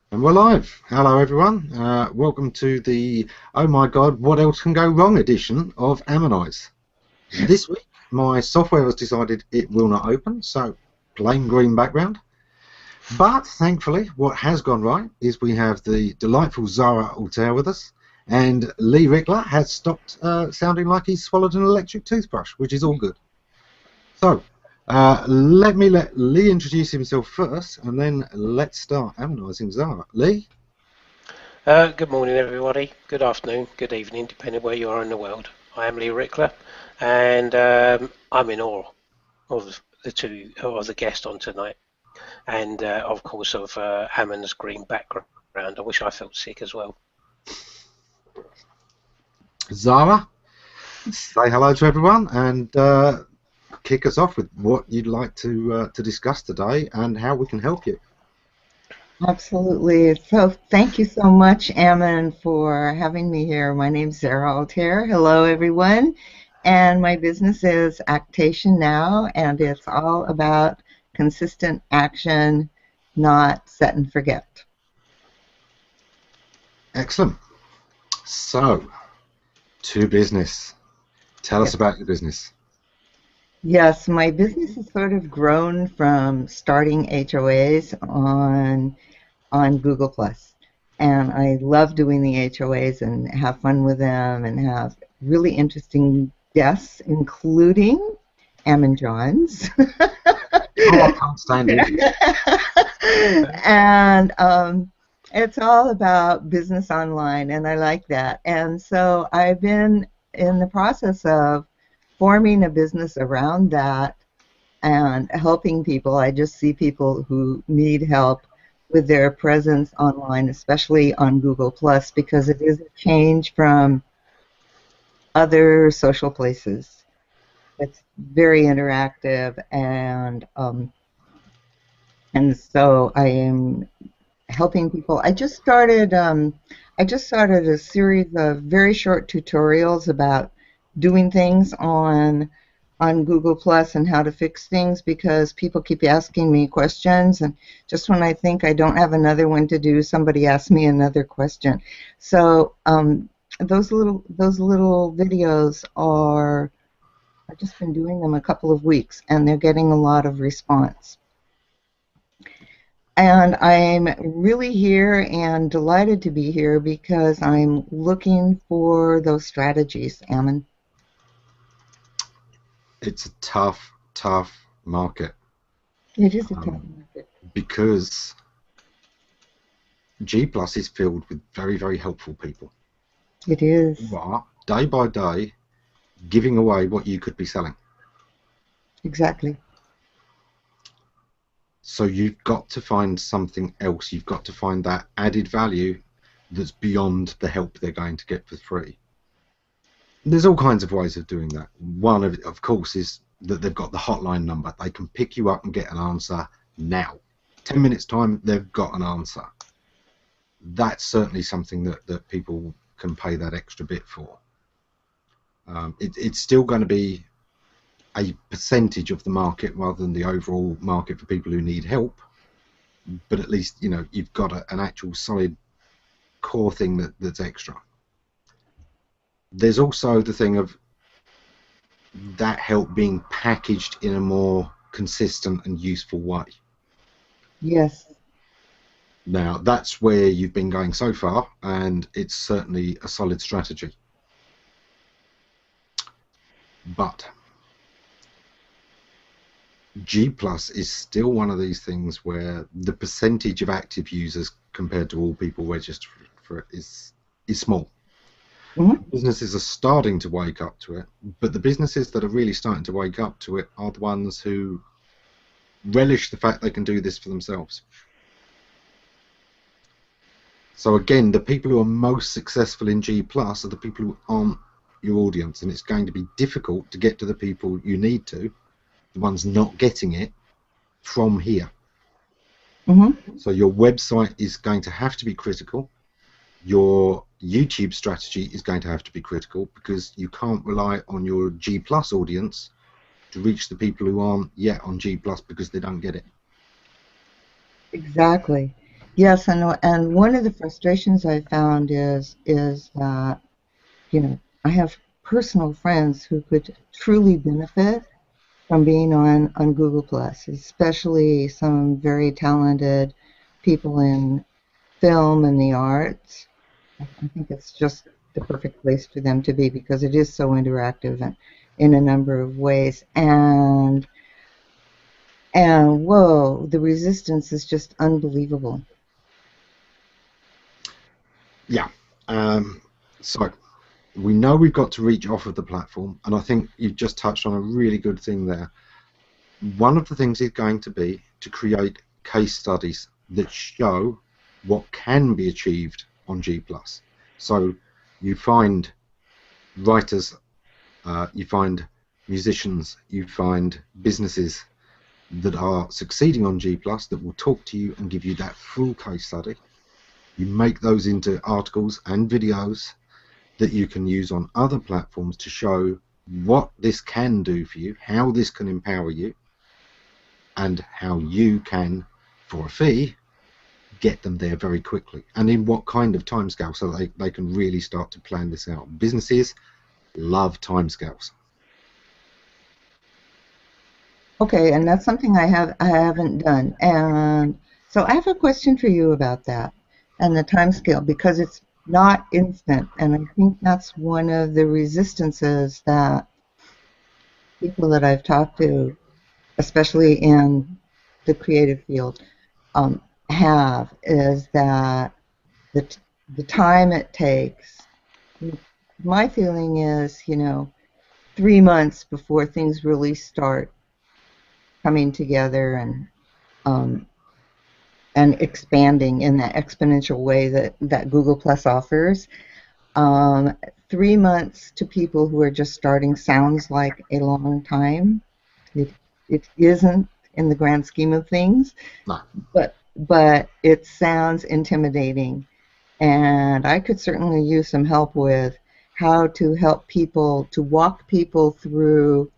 And we're live. Hello, everyone. Welcome to the Oh My God, What Else Can Go Wrong edition of Ammonize. This week, my software has decided it will not open, so plain green background. But thankfully, what has gone right is we have the delightful Zara Altair with us, and Lee Rickler has stopped sounding like he's swallowed an electric toothbrush, which is all good. So, let Lee introduce himself first, and then let's start ammonizing Zara. Lee? Good morning, everybody. Good afternoon, good evening, depending where you are in the world. I am Lee Rickler, and I'm in awe of the guest on tonight, and of course of Ammon's green background. I wish I felt sick as well. Zara, say hello to everyone and kick us off with what you'd like to discuss today and how we can help you. Absolutely. So thank you so much, Ammon, for having me here. My name's Zara Altair. Hello, everyone. And my business is Actation Now, and it's all about consistent action, not set and forget. Excellent. So, to business. Tell us about your business. Yes, my business has sort of grown from starting HOAs on Google Plus, and I love doing the HOAs and have fun with them and have really interesting guests, including Ammon Johns. Oh, I can't stand it. And it's all about business online, and I like that. And so I've been in the process of forming a business around that and helping people. I just see people who need help with their presence online, especially on Google Plus, because it is a change from other social places. It's very interactive, and so I am helping people. I just started a series of very short tutorials about doing things on Google Plus and how to fix things, because people keep asking me questions, and just when I think I don't have another one to do, somebody asks me another question. So those little videos are, I've just been doing them a couple of weeks, and they're getting a lot of response. And I'm really here and delighted to be here because I'm looking for those strategies, Ammon. It's a tough market. It is a tough market. Because G Plus is filled with very helpful people. It is. You are, day by day, giving away what you could be selling. Exactly. So you've got to find something else. You've got to find that added value that's beyond the help they're going to get for free. There's all kinds of ways of doing that. One of course, is that they've got the hotline number. They can pick you up and get an answer now. 10 minutes time, they've got an answer. That's certainly something that people can pay that extra bit for. It's still going to be a percentage of the market rather than the overall market for people who need help, but at least you've got an actual solid core thing that's extra. There's also the thing of that help being packaged in a more consistent and useful way. Yes. Now that's where you've been going so far, and it's certainly a solid strategy. But G Plus is still one of these things where the percentage of active users compared to all people registered for it is small. Mm-hmm. Businesses are starting to wake up to it, but the businesses that are really starting to wake up to it are the ones who relish the fact they can do this for themselves. So again, the people who are most successful in G Plus are the people who aren't your audience, and it's going to be difficult to get to the people you need to, the ones not getting it, from here. Mm-hmm. So your website is going to have to be critical. Your YouTube strategy is going to have to be critical, because you can't rely on your G Plus audience to reach the people who aren't yet on G Plus because they don't get it. Exactly. Yes, and one of the frustrations I found is that, I have personal friends who could truly benefit from being on Google Plus, especially some very talented people in film and the arts. I think it's just the perfect place for them to be because it is so interactive and in a number of ways. And whoa, the resistance is just unbelievable. Yeah. So we know we've got to reach off of the platform, and I think you've just touched on a really good thing there. One of the things is going to be to create case studies that show what can be achieved on G+. So you find writers, you find musicians, you find businesses that are succeeding on G+, that will talk to you and give you that full case study. You make those into articles and videos that you can use on other platforms to show what this can do for you, how this can empower you, and how you can, for a fee, get them there very quickly, and in what kind of timescale, so they can really start to plan this out. Businesses love timescales. Okay, and that's something I haven't done. And so I have a question for you about that and the time scale because it's not instant, and I think that's one of the resistances that people that I've talked to, especially in the creative field, have is that the the time it takes. My feeling is, 3 months before things really start coming together um, and expanding in that exponential way that Google Plus offers. Um, 3 months to people who are just starting sounds like a long time. It isn't in the grand scheme of things, No. but it sounds intimidating. And I could certainly use some help with how to help people, to walk people through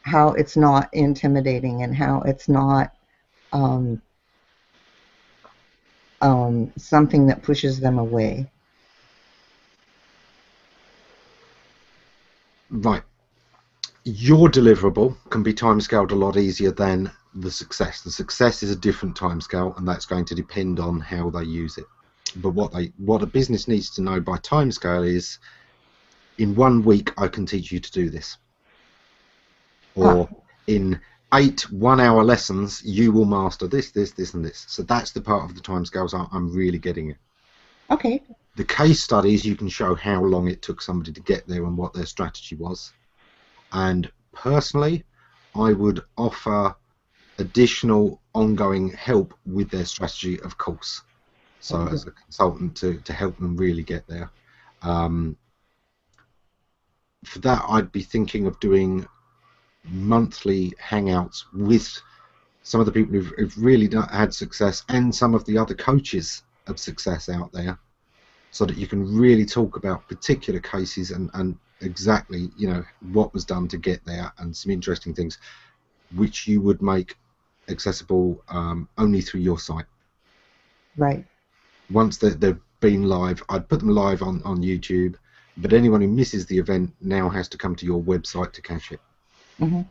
how it's not intimidating and how it's not um, something that pushes them away. Right. Your deliverable can be timescaled a lot easier than the success. The success is a different timescale, and that's going to depend on how they use it. But what a business needs to know by timescale is, in 1 week I can teach you to do this, or in 8 1-hour lessons you will master this, and this. So that's the part of the timescales I'm really getting at. Okay. The case studies, you can show how long it took somebody to get there and what their strategy was. And personally, I would offer additional ongoing help with their strategy, of course. So as a consultant to help them really get there. For that, I'd be thinking of doing monthly hangouts with some of the people who've really had success and some of the other coaches of success out there, so that you can really talk about particular cases and exactly, what was done to get there, and some interesting things which you would make accessible only through your site. Right. Once they've been live, I'd put them live on YouTube, but anyone who misses the event now has to come to your website to catch it. Mm-hmm.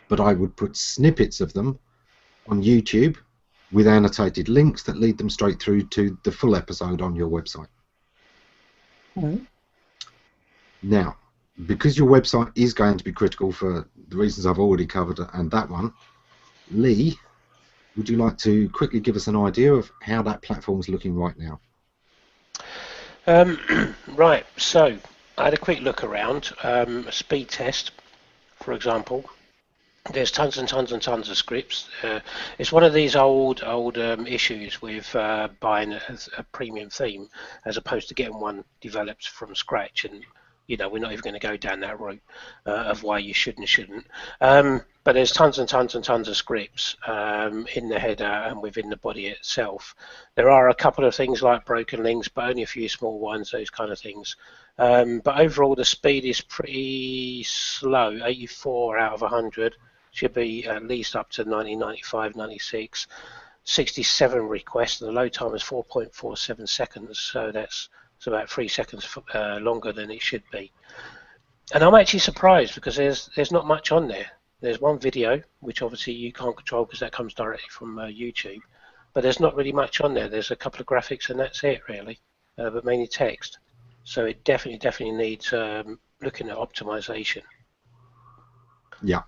But I would put snippets of them on YouTube with annotated links that lead them straight through to the full episode on your website. Right. Now, because your website is going to be critical for the reasons I've already covered and that one, Lee, would you like to quickly give us an idea of how that platform's looking right now? Right, so I had a quick look around. A speed test, for example. There's tons and tons and tons of scripts. It's one of these old issues with buying a premium theme as opposed to getting one developed from scratch. And we're not even going to go down that route of why you should and shouldn't. But there's tons and tons and tons of scripts in the header and within the body itself. There are a couple of things like broken links, but only a few small ones, those kind of things. But overall, the speed is pretty slow, 84 out of 100. Should be at least up to 90, 95, 96. 67 requests, and the load time is 4.47 seconds, so it's about 3 seconds longer than it should be. And I'm actually surprised because there's not much on there. There's one video, which obviously you can't control because that comes directly from YouTube, but there's not really much on there. There's a couple of graphics and that's it really, but mainly text. So it definitely needs looking at optimization. Yeah.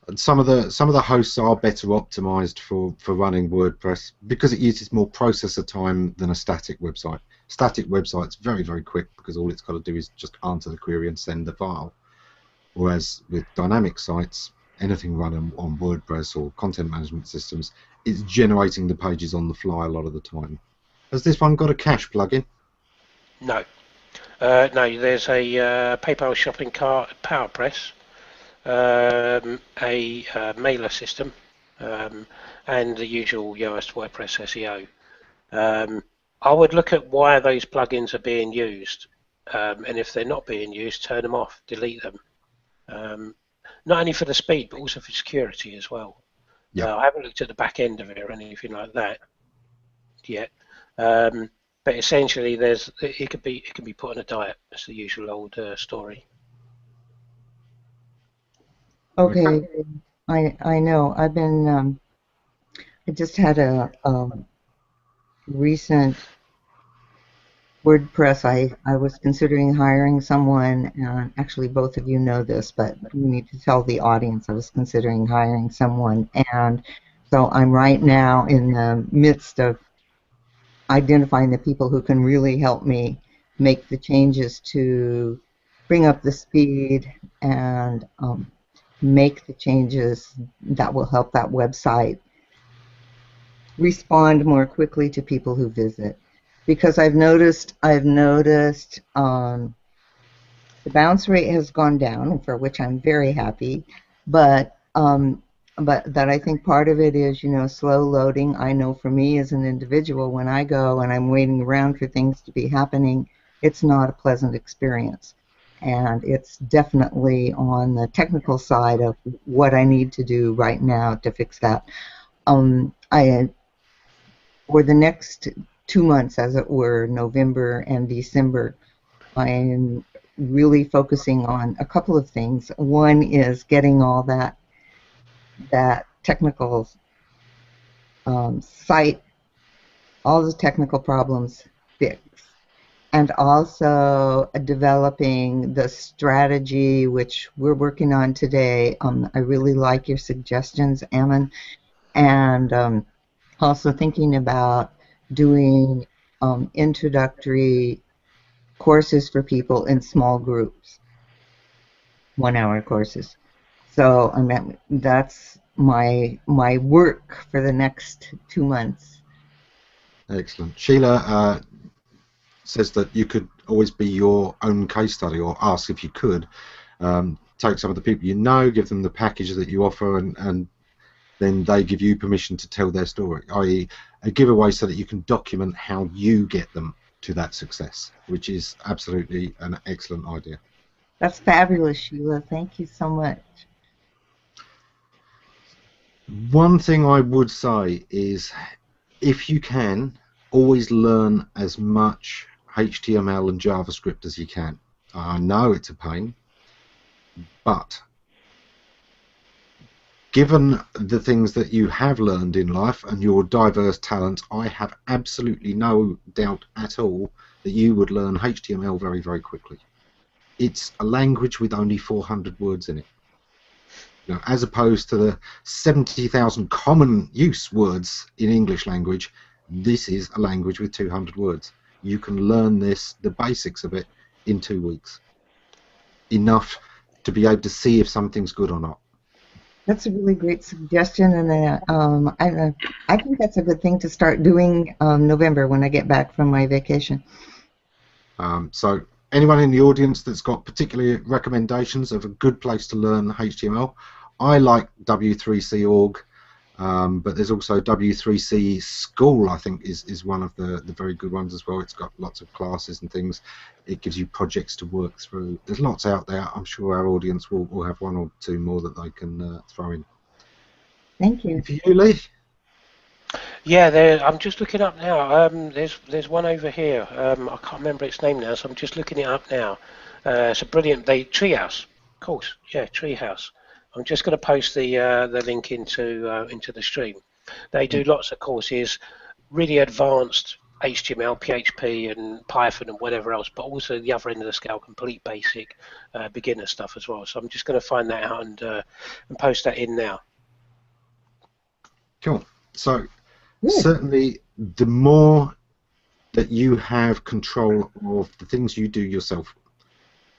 And some of the hosts are better optimized for running WordPress because it uses more processor time than a static website. Static website's very, very quick because all it's got to do is just answer the query and send the file. Whereas with dynamic sites, anything run on WordPress or content management systems, it's generating the pages on the fly a lot of the time. Has this one got a cache plugin? No. No, there's a PayPal shopping cart, PowerPress, a mailer system, and the usual Yoast WordPress SEO. I would look at why those plugins are being used, and if they're not being used, turn them off, delete them. Not only for the speed, but also for security as well. Yeah. I haven't looked at the back end of it or anything like that yet. But essentially, it can be put on a diet. It's the usual old story. Okay, I know. I've been I just had a recent WordPress. I was considering hiring someone, and actually both of you know this, but you need to tell the audience I was considering hiring someone, and so I'm right now in the midst of identifying the people who can really help me make the changes to bring up the speed and make the changes that will help that website respond more quickly to people who visit. Because I've noticed the bounce rate has gone down, for which I'm very happy, but that I think part of it is, slow loading. I know for me as an individual, when I go and I'm waiting around for things to be happening, it's not a pleasant experience. And it's definitely on the technical side of what I need to do right now to fix that. For the next 2 months, as it were, November and December, I am really focusing on a couple of things. One is getting all that technical site, all the technical problems fixed, and also developing the strategy which we're working on today. I really like your suggestions, Ammon, and also thinking about doing introductory courses for people in small groups, 1-hour courses. So that's my work for the next 2 months. Excellent. Sheila says that you could always be your own case study, or ask if you could take some of the people you know, give them the package that you offer, and then they give you permission to tell their story, i.e. a giveaway so that you can document how you get them to that success, which is absolutely an excellent idea. That's fabulous, Sheila. Thank you so much. One thing I would say is, if you can, always learn as much HTML and JavaScript as you can. I know it's a pain, but given the things that you have learned in life and your diverse talents, I have absolutely no doubt at all that you would learn HTML very, very quickly. It's a language with only 400 words in it. As opposed to the 70,000 common use words in English language, this is a language with 200 words. You can learn this, the basics of it, in 2 weeks. Enough to be able to see if something's good or not. That's a really great suggestion, and I think that's a good thing to start doing November when I get back from my vacation. So anyone in the audience that's got particular recommendations of a good place to learn HTML, I like W3C.org, but there's also W3C School, I think, is one of the very good ones as well. It's got lots of classes and things. It gives you projects to work through. There's lots out there. I'm sure our audience will have one or two more that they can throw in. Thank you. For you, Lee? Yeah, I'm just looking up now. There's one over here. I can't remember its name now, so I'm just looking it up now. It's a brilliant. Treehouse, of course. Yeah, Treehouse. I'm just going to post the link into the stream. They do lots of courses, really advanced HTML, PHP, and Python, and whatever else, but also the other end of the scale, complete basic beginner stuff as well. So I'm just going to find that out and post that in now. Cool. So certainly, the more that you have control of the things you do yourself,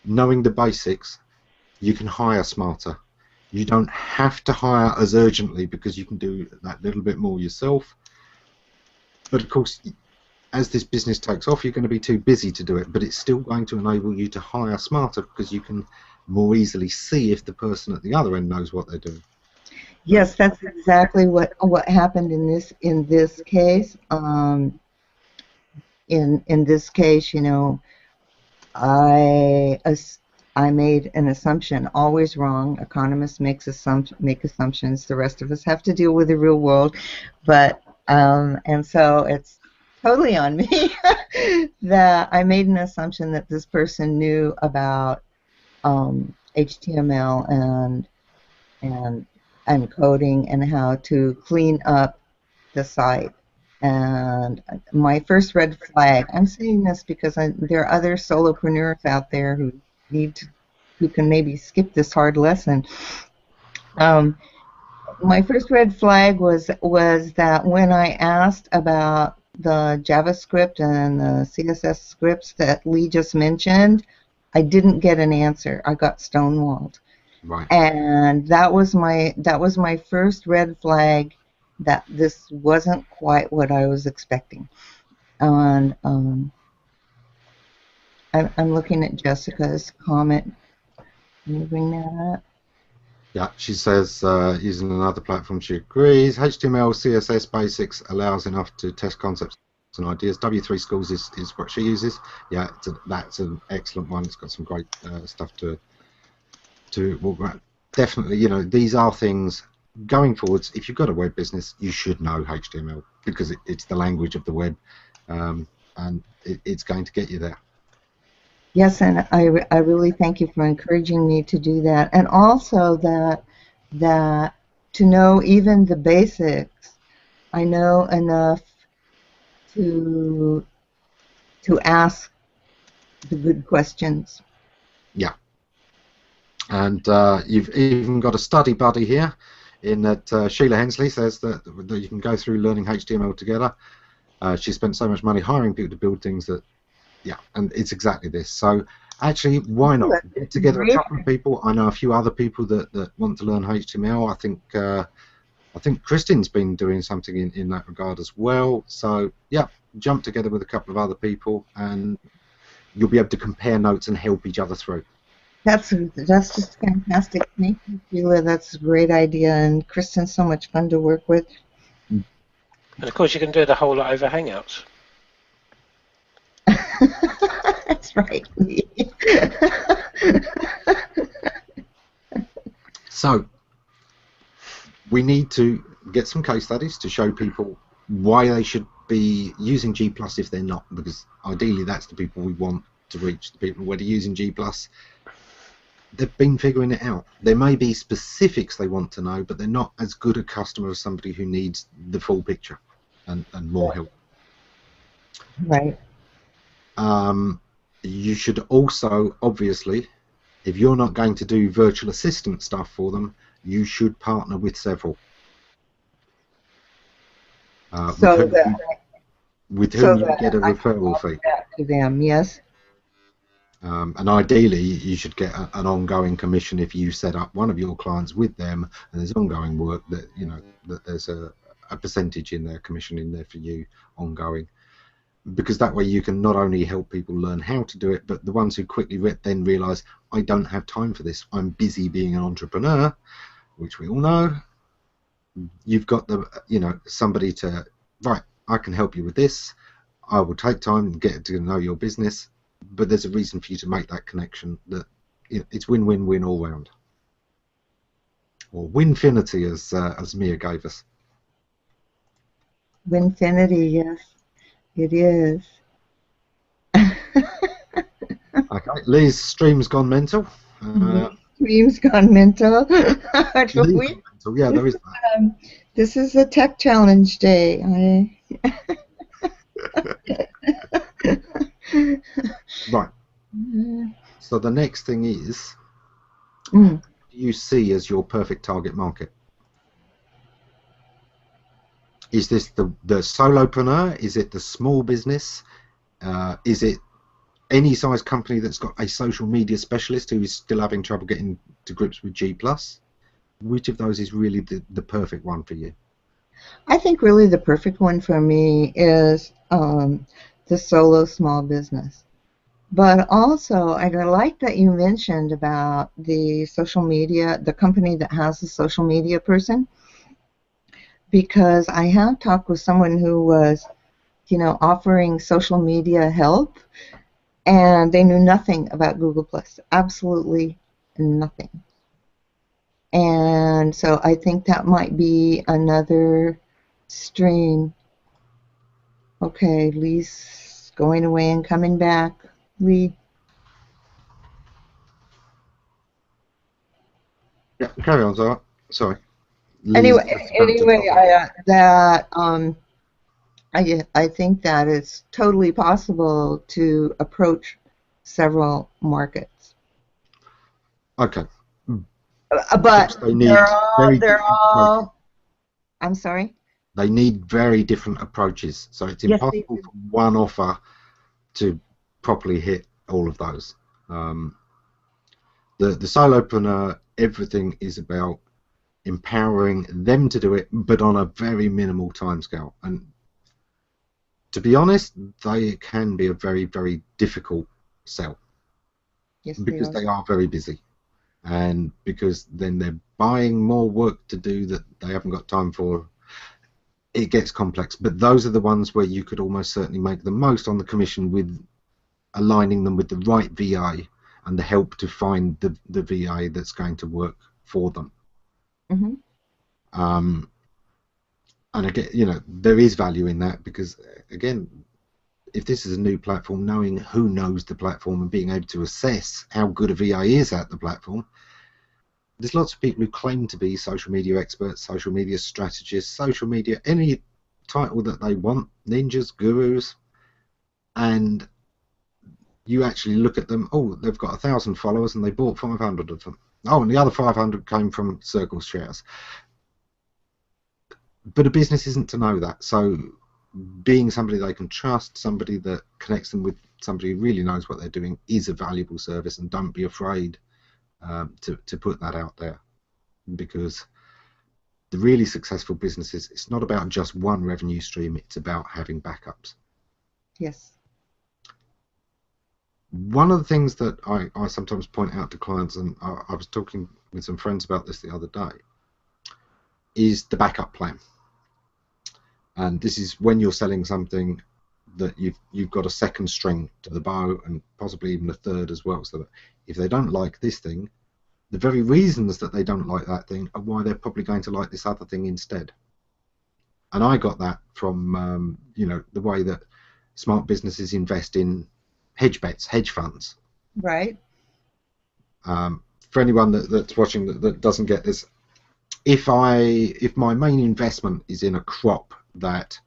knowing the basics, you can hire smarter. You don't have to hire as urgently because you can do that little bit more yourself. But of course, as this business takes off, you're going to be too busy to do it, but it's still going to enable you to hire smarter because you can more easily see if the person at the other end knows what they're doing. Yes, that's exactly what happened in this case. In this case, you know, I made an assumption, always wrong. Economists make assumptions. The rest of us have to deal with the real world, but and so it's totally on me that I made an assumption that this person knew about HTML and coding and how to clean up the site. And my first red flag, I'm saying this because there are other solopreneurs out there who can maybe skip this hard lesson. My first red flag was that when I asked about the JavaScript and the CSS scripts that Lee just mentioned, I didn't get an answer. I got stonewalled. Right. And that was my first red flag that this wasn't quite what I was expecting. And I'm looking at Jessica's comment. Can you bring that up? Yeah, she says using another platform she agrees. HTML, CSS basics allows enough to test concepts and ideas. W3 Schools is what she uses. Yeah, that's an excellent one. It's got some great stuff to walk around. Definitely, you know, these are things going forwards. If you've got a web business, you should know HTML because it's the language of the web, and it's going to get you there. Yes, and I really thank you for encouraging me to do that, and also that to know even the basics. I know enough to ask the good questions. Yeah, and you've even got a study buddy here in that Sheila Hensley says that you can go through learning HTML together. She spent so much money hiring people to build things that, yeah, and it's exactly this. So actually, why not get together a couple of people? I know a few other people that want to learn HTML. I think Kristin's been doing something in that regard as well. So yeah, jump together with a couple of other people, and you'll be able to compare notes and help each other through. That's just fantastic. Thank you, Sheila. That's a great idea, and Kristin's so much fun to work with. And of course, you can do the whole lot over Hangouts. That's right. So we need to get some case studies to show people why they should be using G+ if they're not, because ideally that's the people we want to reach, the people who are using G+. They've been figuring it out. There may be specifics they want to know, but they're not as good a customer as somebody who needs the full picture and more help. Right. You should also, obviously, if you're not going to do virtual assistant stuff for them, you should partner with several. With whom you get a referral fee. To them, yes. And ideally, you should get an ongoing commission if you set up one of your clients with them, and there's ongoing work that that there's a percentage in there, commission in there for you ongoing, because that way you can not only help people learn how to do it, but the ones who quickly then realise, I don't have time for this. I'm busy being an entrepreneur, which we all know. You've got somebody to, right, I can help you with this. I will take time and get to know your business. But there's a reason for you to make that connection. That it's win-win-win all round, or winfinity, as Mia gave us. Winfinity, yes, it is. Okay, Lee's stream's gone mental. Dreams gone mental. Lee's We, gone mental. Yeah, there is that. this is a tech challenge day. Right. So the next thing is, Mm. what do you see as your perfect target market? Is this the solopreneur? Is it the small business? Is it any size company that's got a social media specialist who is still having trouble getting to grips with G+? Which of those is really the perfect one for you? I think really the perfect one for me is the solo small business. But also, I like that you mentioned about the social media, the company that has a social media person, because I have talked with someone who was, offering social media help, and they knew nothing about Google Plus, absolutely nothing. And so I think that might be another stream. Okay, Lee's going away and coming back. Lee. Yeah, carry on, Zara. Sorry. Lee's Anyway, just about to drop off. I think that it's totally possible to approach several markets. Okay. Of But course, they need very they're different approaches. all. I'm sorry. They need very different approaches. So it's Yes, they impossible do. for one offer to properly hit all of those. The solopreneur, everything is about empowering them to do it, but on a very minimal timescale. And to be honest, they can be a very, very difficult sell Yes, they because are. they are very busy, and because then they're buying more work to do that they haven't got time for. It gets complex, but those are the ones where you could almost certainly make the most on the commission with aligning them with the right VA and the help to find the VA that's going to work for them. Mm-hmm. And again, there is value in that because, again, if this is a new platform, knowing who knows the platform and being able to assess how good a VA is at the platform, there's lots of people who claim to be social media experts, social media strategists, social media, any title that they want, ninjas, gurus, and you actually look at them, oh, they've got 1,000 followers and they bought 500 of them. Oh, and the other 500 came from Circle shares. But a business isn't to know that. So being somebody they can trust, somebody that connects them with somebody who really knows what they're doing is a valuable service, and don't be afraid to put that out there, because the really successful businesses, it's not about just one revenue stream, it's about having backups. Yes. One of the things that I sometimes point out to clients, and I was talking with some friends about this the other day, is the backup plan. And this is when you're selling something that you've got a second string to the bow, and possibly even a third as well, so that if they don't like this thing, the very reasons that they don't like that thing are why they're probably going to like this other thing instead. And I got that from the way that smart businesses invest in hedge bets, hedge funds. Right. For anyone that's watching that doesn't get this, if my main investment is in a crop that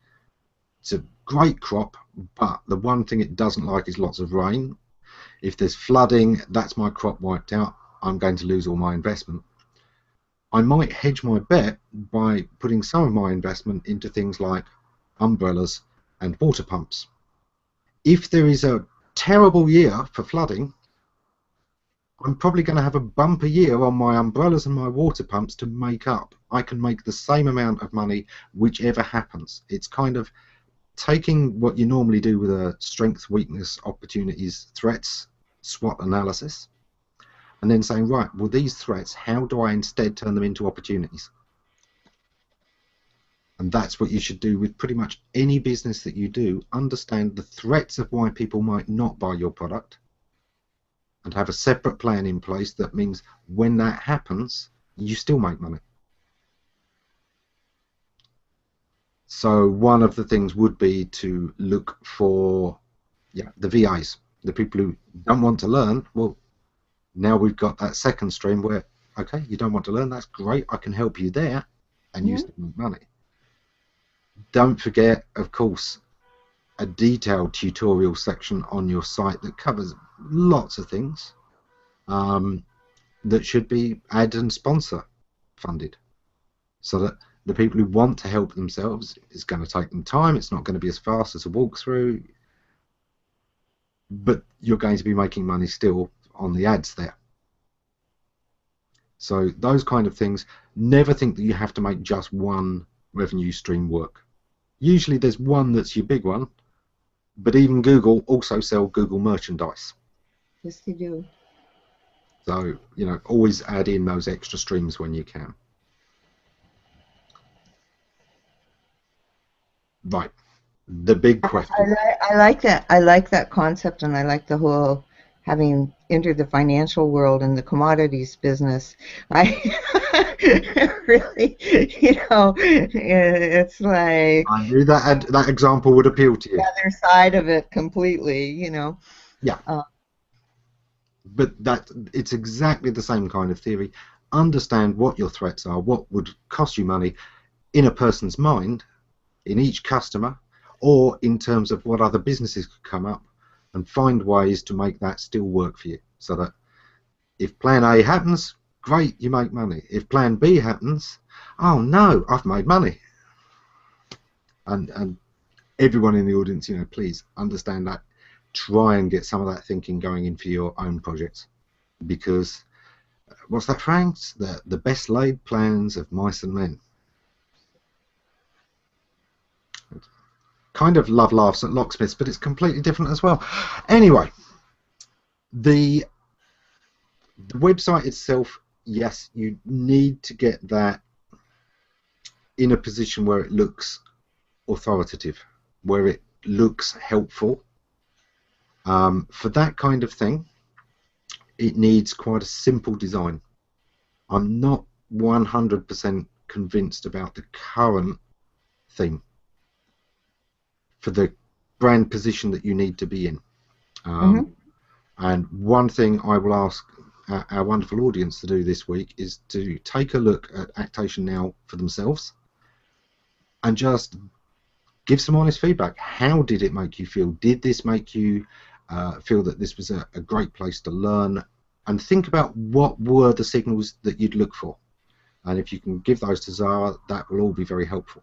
it's a great crop, but the one thing it doesn't like is lots of rain. If there's flooding, that's my crop wiped out. I'm going to lose all my investment. I might hedge my bet by putting some of my investment into things like umbrellas and water pumps. If there is a terrible year for flooding, I'm probably going to have a bumper year on my umbrellas and my water pumps to make up. I can make the same amount of money whichever happens. It's kind of taking what you normally do with a strength, weakness, opportunities, threats, SWOT analysis, and then saying, right, well, these threats, how do I instead turn them into opportunities? And that's what you should do with pretty much any business that you do. Understand the threats of why people might not buy your product, and have a separate plan in place that means when that happens, you still make money. So one of the things would be to look for the VAs, the people who don't want to learn. Well, now we've got that second stream where, okay, you don't want to learn, that's great, I can help you there, and you still make money. Don't forget, of course, a detailed tutorial section on your site that covers lots of things that should be ad and sponsor funded, so that the people who want to help themselves, is going to take them time, it's not going to be as fast as a walkthrough, but you're going to be making money still on the ads there. So those kind of things, never think that you have to make just one revenue stream work. Usually there's one that's your big one, but even Google also sell Google merchandise. Yes, they do. So, you know, always add in those extra streams when you can. Right. The big question. I like that. I like that concept, and I like the whole having entered the financial world and the commodities business. I really, you know, it's like I knew that example would appeal to you. the other side of it completely, you know. Yeah. But it's exactly the same kind of theory. Understand what your threats are, what would cost you money in a person's mind, in each customer, or in terms of what other businesses could come up, and find ways to make that still work for you, so that if plan A happens, great, you make money. If plan B happens, oh no, I've made money. And everyone in the audience, you know, please understand that. Try and get some of that thinking going in for your own projects, because what's that phrase? The best laid plans of mice and men. Kind of love laughs at locksmiths, but it's completely different as well. Anyway, the website itself, yes, you need to get that in a position where it looks authoritative, where it looks helpful. For that kind of thing, it needs quite a simple design. I'm not 100% convinced about the current theme for the brand position that you need to be in. And one thing I will ask our wonderful audience to do this week is to take a look at Actation Now for themselves and just give some honest feedback. How did it make you feel? Did this make you feel that this was a great place to learn? And think about what were the signals that you'd look for. And if you can give those to Zara, that will all be very helpful.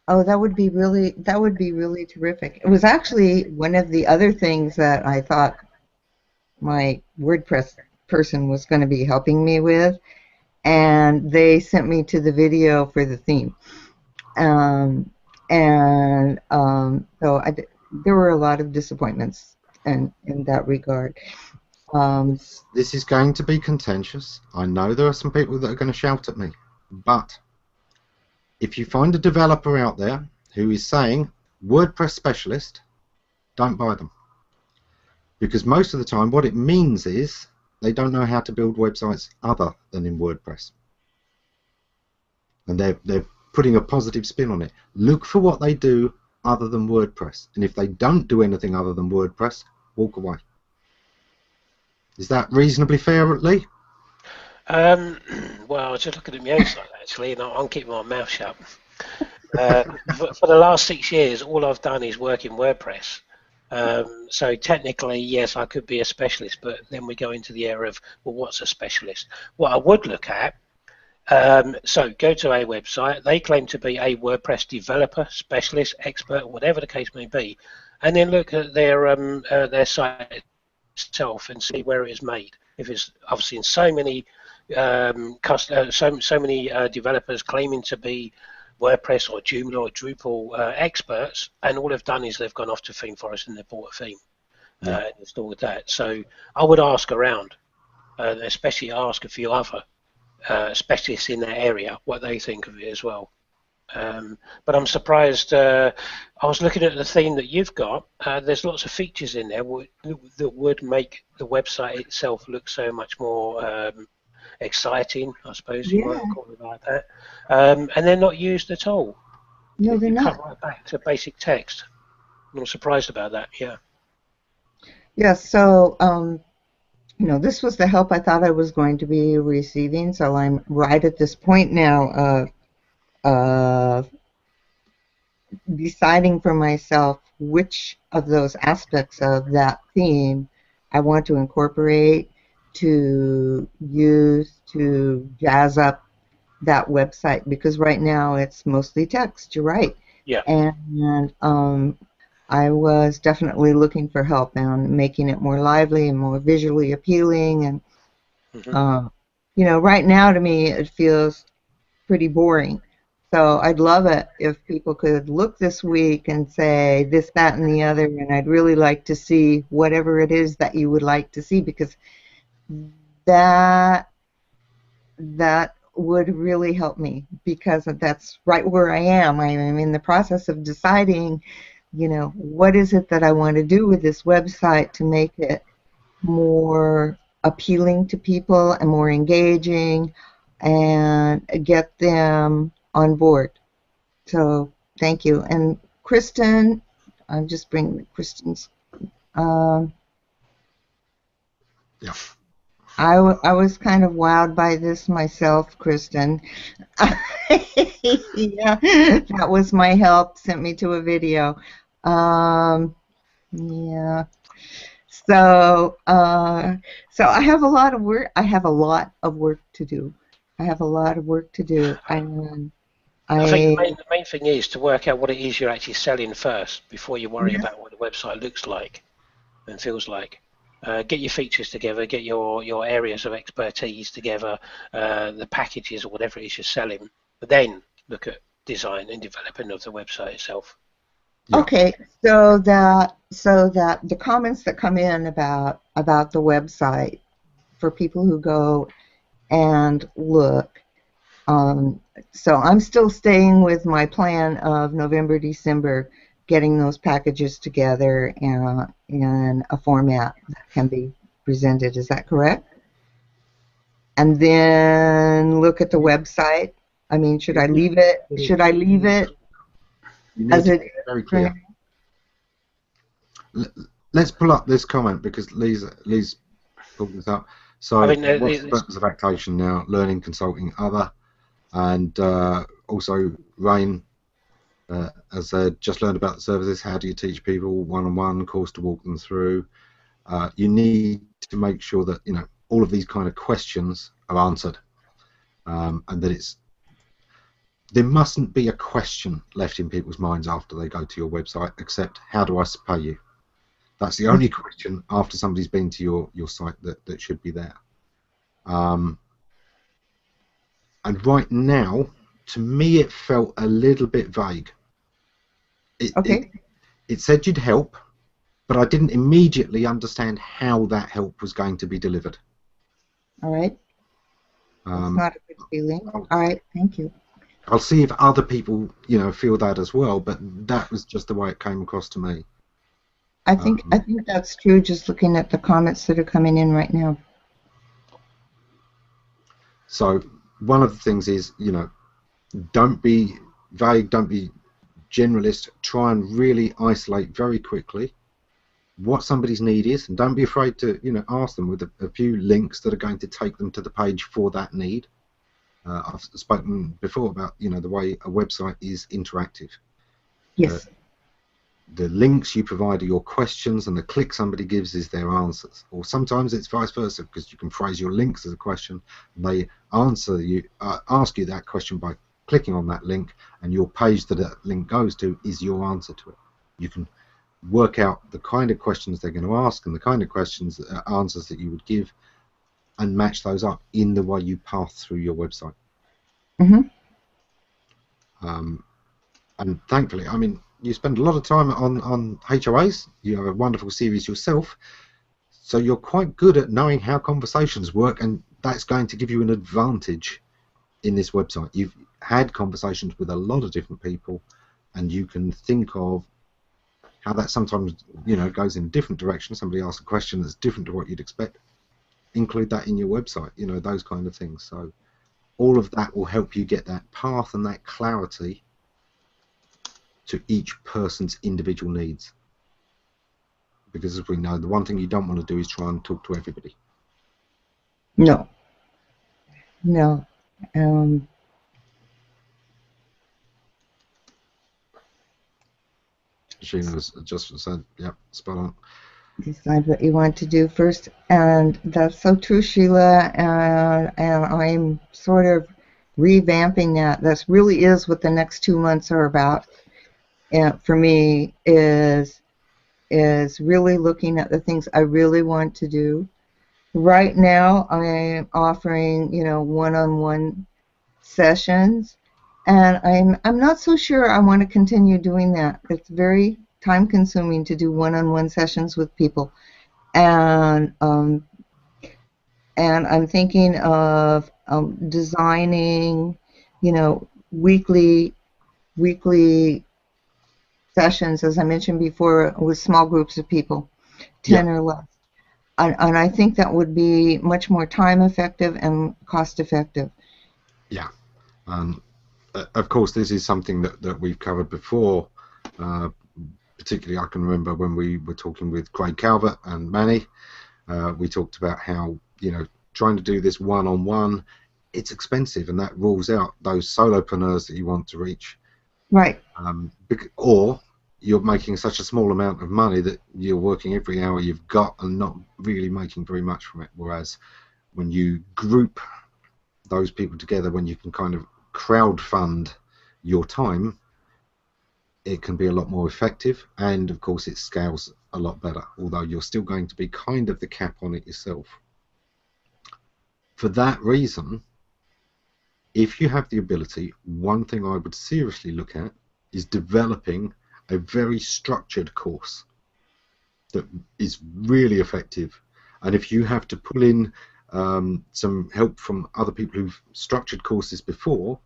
Oh, that would be really terrific. It was actually one of the other things that I thought my WordPress person was going to be helping me with, and they sent me to the video for the theme. So there were a lot of disappointments in that regard. This is going to be contentious. I know there are some people that are going to shout at me, but if you find a developer out there who is saying WordPress specialist, don't buy them. Because most of the time what it means is they don't know how to build websites other than in WordPress. And they're putting a positive spin on it. Look for what they do other than WordPress. And if they don't do anything other than WordPress, walk away. Is that reasonably fair, Lee? Well, I was just looking at my own site actually, and I'm keeping my mouth shut. For the last 6 years, all I've done is work in WordPress. So technically, yes, I could be a specialist, but then we go into the area of, well, what's a specialist? What I would look at, so go to a website, they claim to be a WordPress developer, specialist, expert, whatever the case may be, and then look at their site itself and see where it is made. If it's obviously in so many developers claiming to be WordPress or Joomla or Drupal experts, and all they've done is they've gone off to ThemeForest and they've bought a theme and installed that. So I would ask around, especially ask a few other specialists in that area what they think of it as well. But I'm surprised. I was looking at the theme that you've got. There's lots of features in there that would make the website itself look so much more exciting, I suppose you might call it like that. And they're not used at all. No, they're You not. cut right back to basic text. I'm not surprised about that. Yeah. Yeah, so this was the help I thought I was going to be receiving, so I'm right at this point now of deciding for myself which of those aspects of that theme I want to incorporate to use to jazz up that website, because right now it's mostly text, you're right. Yeah. And I was definitely looking for help on making it more lively and more visually appealing. And, right now to me it feels pretty boring. So I'd love it if people could look this week and say this, that, and the other, and I'd really like to see whatever it is that you would like to see, because that that would really help me, because that's right where I am. I am in the process of deciding, what is it that I want to do with this website to make it more appealing to people and more engaging and get them on board. So thank you. And Kristen, I'm just bringing Kristen's. Yeah. I was kind of wowed by this myself, Kristen. Yeah, that was my help. Sent me to a video. Yeah. So I have a lot of work. I have a lot of work to do. I have a lot of work to do. I think the main thing is to work out what it is you're actually selling first before you worry about what the website looks like and feels like. Get your features together, get your areas of expertise together, the packages or whatever it is you're selling, but then look at design and developing of the website itself. Yeah. Okay, so that the comments that come in about the website for people who go and look. So I'm still staying with my plan of November, December, getting those packages together in a format that can be presented. Is that correct? And then look at the website. I mean, should I leave it? Should I leave it as it is? Very clear. Let's pull up this comment because Lee's pulled this up. So, what's the purpose of Actation now? Learning, consulting, other, and also Rain has just learned about the services. How do you teach people one-on-one? Course to walk them through. You need to make sure that all of these kind of questions are answered, and that there mustn't be a question left in people's minds after they go to your website except how do I pay you? That's the only question after somebody's been to your site that should be there. And right now, to me, it felt a little bit vague. It said you'd help, but I didn't immediately understand how that help was going to be delivered. All right. That's not a good feeling. All right, thank you. I'll see if other people, feel that as well, but that was just the way it came across to me. I think that's true, just looking at the comments that are coming in right now. So one of the things is, don't be vague, don't be generalist. Try and really isolate very quickly what somebody's need is, and don't be afraid to, ask them with a few links that are going to take them to the page for that need. I've spoken before about, the way a website is interactive. Yes. The links you provide are your questions, and the click somebody gives is their answers. Or sometimes it's vice versa, because you can phrase your links as a question, and they ask you that question by clicking on that link, and your page that link goes to is your answer to it. You can work out the kind of questions they're going to ask and the kind of questions, answers that you would give, and match those up in the way you path through your website. Mm-hmm. And thankfully, I mean, you spend a lot of time on HOAs. You have a wonderful series yourself, so you're quite good at knowing how conversations work, and that's going to give you an advantage in this website. You've had conversations with a lot of different people, and you can think of how that sometimes, goes in a different direction. Somebody asks a question that's different to what you'd expect. Include that in your website, those kind of things. So all of that will help you get that path and that clarity to each person's individual needs. Because as we know, the one thing you don't want to do is try and talk to everybody. No. No. Sheena's just said, yep, spot on. Decide what you want to do first, and that's so true, Sheila. And I'm sort of revamping that. That really is what the next 2 months are about. And for me, is really looking at the things I really want to do. Right now, I'm offering, one-on-one sessions, and I'm not so sure I want to continue doing that. It's very time-consuming to do one-on-one sessions with people, and I'm thinking of designing, weekly sessions, as I mentioned before, with small groups of people, 10 or less. And I think that would be much more time effective and cost effective. Yeah. Of course, this is something that we've covered before. Particularly, I can remember when we were talking with Craig Calvert and Manny. We talked about how, trying to do this one-on-one, it's expensive, and that rules out those solopreneurs that you want to reach. Right. Or you're making such a small amount of money that you're working every hour you've got and not really making very much from it. Whereas when you group those people together, when you can kind of crowd fund your time, it can be a lot more effective, and of course it scales a lot better, although you're still going to be kind of the cap on it yourself. For that reason, if you have the ability, one thing I would seriously look at is developing a very structured course that is really effective. And if you have to pull in some help from other people who've structured courses before,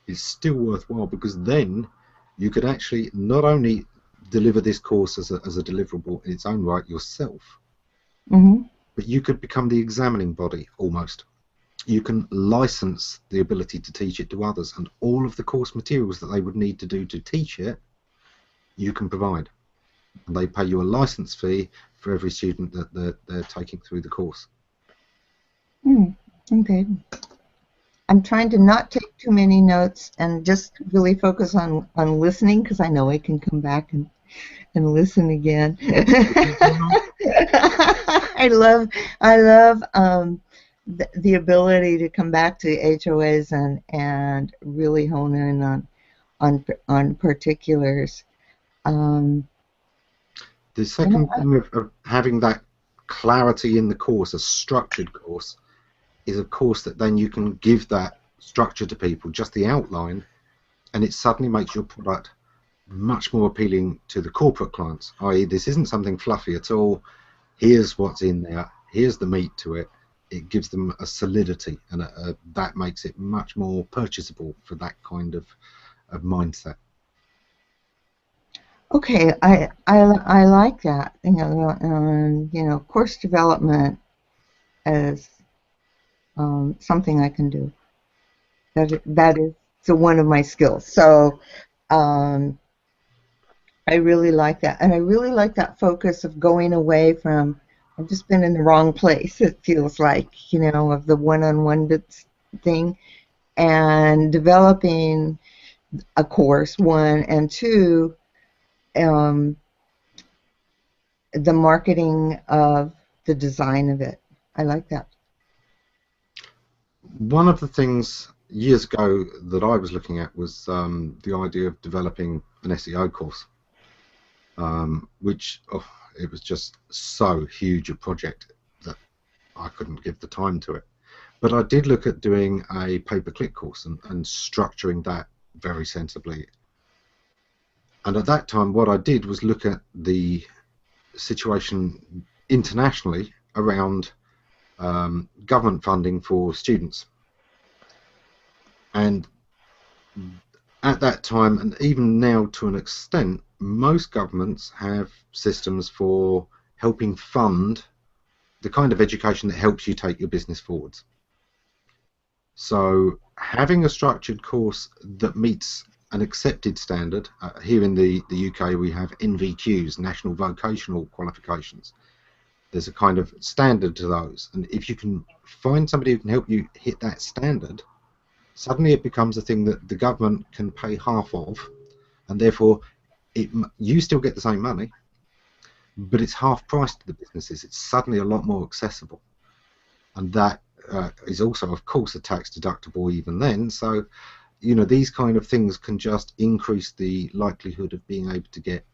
it's still worthwhile, because then you could actually not only deliver this course as a deliverable in its own right yourself, but you could become the examining body almost. You can license the ability to teach it to others, and all of the course materials that they would need to do to teach it, you can provide. And they pay you a license fee for every student that they're taking through the course. Okay. I'm trying to not take too many notes and just really focus on listening, because I know I can come back and listen again. I love the ability to come back to HOAs and really hone in on particulars. The second thing of having that clarity in the course, a structured course, is a course that then you can give that structure to people, just the outline, and it suddenly makes your product much more appealing to the corporate clients, i.e. this isn't something fluffy at all. Here's what's in there, here's the meat to it. It gives them a solidity, and that makes it much more purchasable for that kind of mindset. Okay, I like that. Course development is something I can do. That is one of my skills. So I really like that, and I really like that focus of going away from, I've just been in the wrong place, it feels like, of the one-on-one thing, and developing a course, one, and two, the marketing of the design of it. I like that. One of the things years ago that I was looking at was the idea of developing an SEO course, which it was just so huge a project that I couldn't give the time to it. But I did look at doing a pay-per-click course and structuring that very sensibly. And at that time, what I did was look at the situation internationally around government funding for students. And at that time, and even now to an extent, most governments have systems for helping fund the kind of education that helps you take your business forwards. So having a structured course that meets an accepted standard. Here in the UK, we have NVQs, National Vocational Qualifications. There's a kind of standard to those, and if you can find somebody who can help you hit that standard, suddenly it becomes a thing that the government can pay half of, and therefore you still get the same money, but it's half price to the businesses. It's suddenly a lot more accessible, and that is also, of course, a tax deductible even then. So, you know, these kind of things can just increase the likelihood of being able to get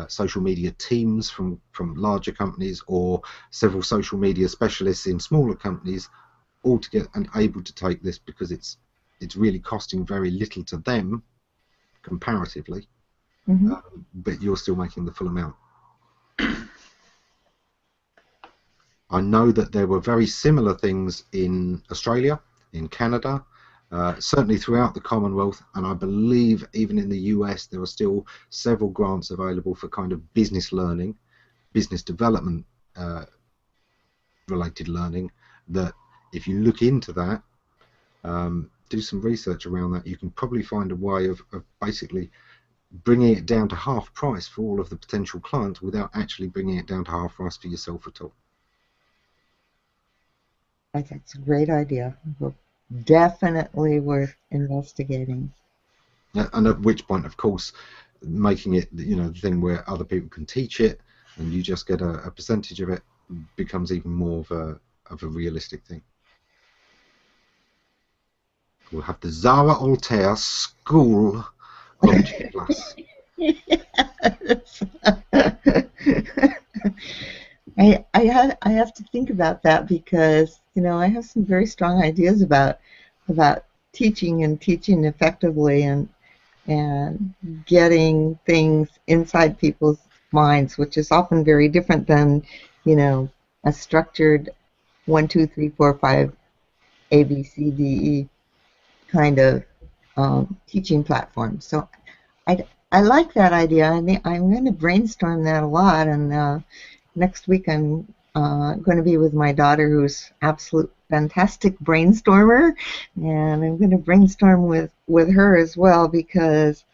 social media teams from larger companies, or several social media specialists in smaller companies, all together and able to take this, because it's really costing very little to them comparatively, but you're still making the full amount. I know that there were very similar things in Australia, in Canada, certainly throughout the Commonwealth, and I believe even in the US there are still several grants available for kind of business learning, business development related learning, that if you look into that, do some research around that, you can probably find a way of basically bringing it down to half price for all of the potential clients without actually bringing it down to half price for yourself at all. I think it's a great idea. Definitely worth investigating. And at which point, of course, making it, you know, the thing where other people can teach it and you just get a percentage of it becomes even more of a realistic thing. We'll have the Zara Altair School of G+. I have to think about that, because, you know, I have some very strong ideas about teaching and teaching effectively, and getting things inside people's minds, which is often very different than, you know, a structured 1, 2, 3, 4, 5 A B C D E kind of teaching platform. So I like that idea. I'm going to brainstorm that a lot, and next week I'm going to be with my daughter, who's absolute fantastic brainstormer, and I'm going to brainstorm with her as well, because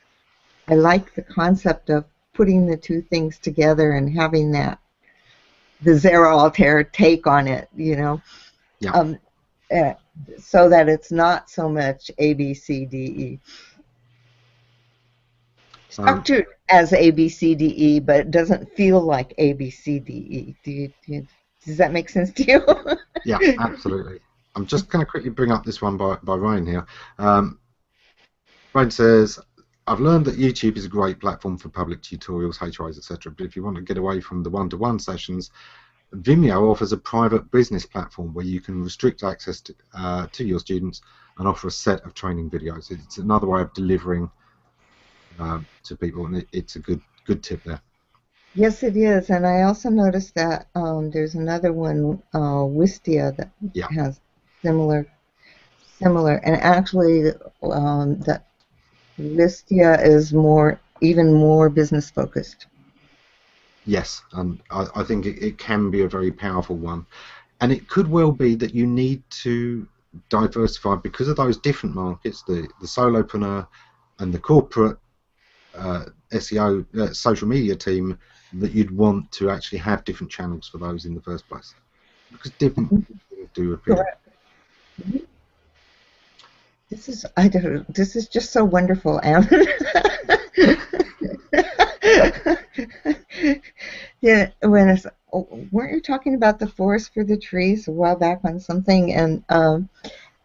I like the concept of putting the two things together and having the Zara Altair take on it, you know. Yeah. So that it's not so much A, B, C, D, E. Structured as A, B, C, D, E, but it doesn't feel like A, B, C, D, E. Does that make sense to you? Yeah, absolutely. I'm just going to quickly bring up this one by Ryan here. Ryan says, I've learned that YouTube is a great platform for public tutorials, HYs, etc. But if you want to get away from the one-to-one sessions, Vimeo offers a private business platform where you can restrict access to your students and offer a set of training videos. It's another way of delivering to people, and it's a good tip there. Yes, it is, and I also noticed that there's another one, Wistia, that has similar, and actually that Wistia is even more business focused. Yes, and I think it can be a very powerful one, and it could well be that you need to diversify because of those different markets, the solopreneur and the corporate SEO social media team, that you'd want to actually have different channels for those in the first place, because different things do appear. Correct. This is just so wonderful, Ammon. Yeah, weren't you talking about the forest for the trees a while back on something?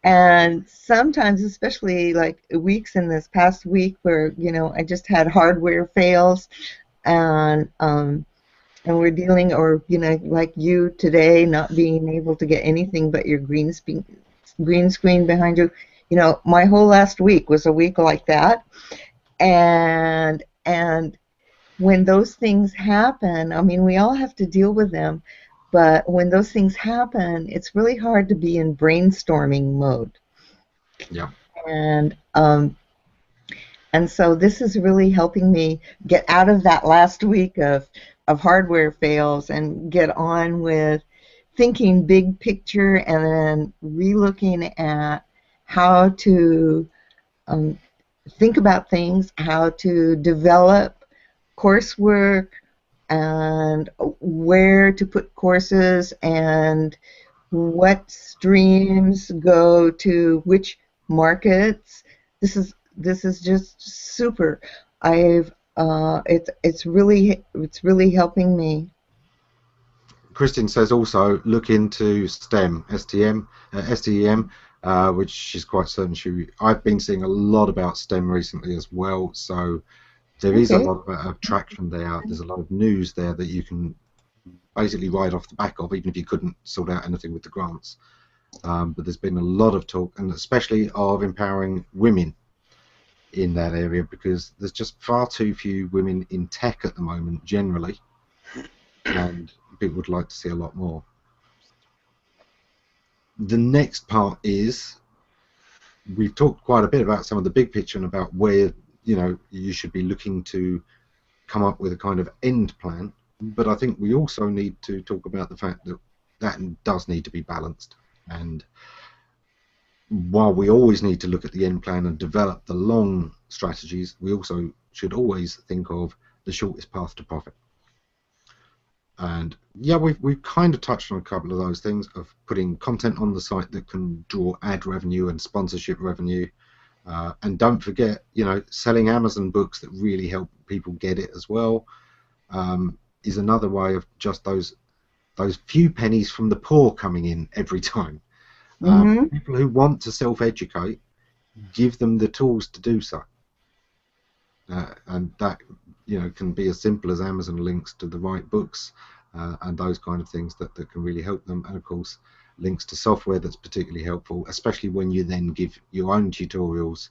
And sometimes, especially like weeks in this past week, where, you know, I just had hardware fails, and we're dealing, or, you know, like you today, not being able to get anything but your green screen behind you. You know, my whole last week was a week like that, and when those things happen, I mean, we all have to deal with them, but when those things happen, it's really hard to be in brainstorming mode. Yeah. And so this is really helping me get out of that last week of hardware fails and get on with thinking big picture, and then relooking at how to think about things, how to develop coursework, and where to put courses, and what streams go to which markets. This is just super. It's really helping me. Christine says also look into STEM, STEM, which she's quite certain I've been seeing a lot about STEM recently as well, so there is a Okay. lot of traction there. There's a lot of news there that you can basically ride off the back of, even if you couldn't sort out anything with the grants. But there's been a lot of talk, and especially of empowering women in that area, because there's just far too few women in tech at the moment generally, and people would like to see a lot more. The next part is, we've talked quite a bit about some of the big picture and about where you should be looking to come up with a kind of end plan, but I think we also need to talk about the fact that that does need to be balanced. And while we always need to look at the end plan and develop the long strategies, we also should always think of the shortest path to profit. And yeah, we've kind of touched on a couple of those things, of putting content on the site that can draw ad revenue and sponsorship revenue, and don't forget, selling Amazon books that really help people get it as well, is another way of just those few pennies from the poor coming in every time. People who want to self-educate, give them the tools to do so, and that can be as simple as Amazon links to the right books, and those kind of things that can really help them, and of course links to software that's particularly helpful, especially when you then give your own tutorials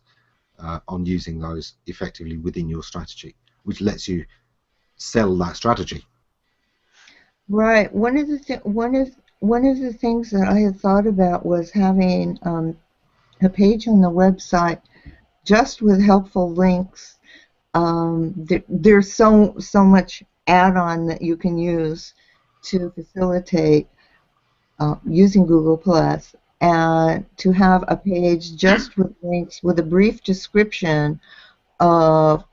on using those effectively within your strategy, which lets you sell that strategy. Right. One of the things that I had thought about was having a page on the website just with helpful links. There's so much add-on that you can use to facilitate using Google Plus, and to have a page just with links with a brief description of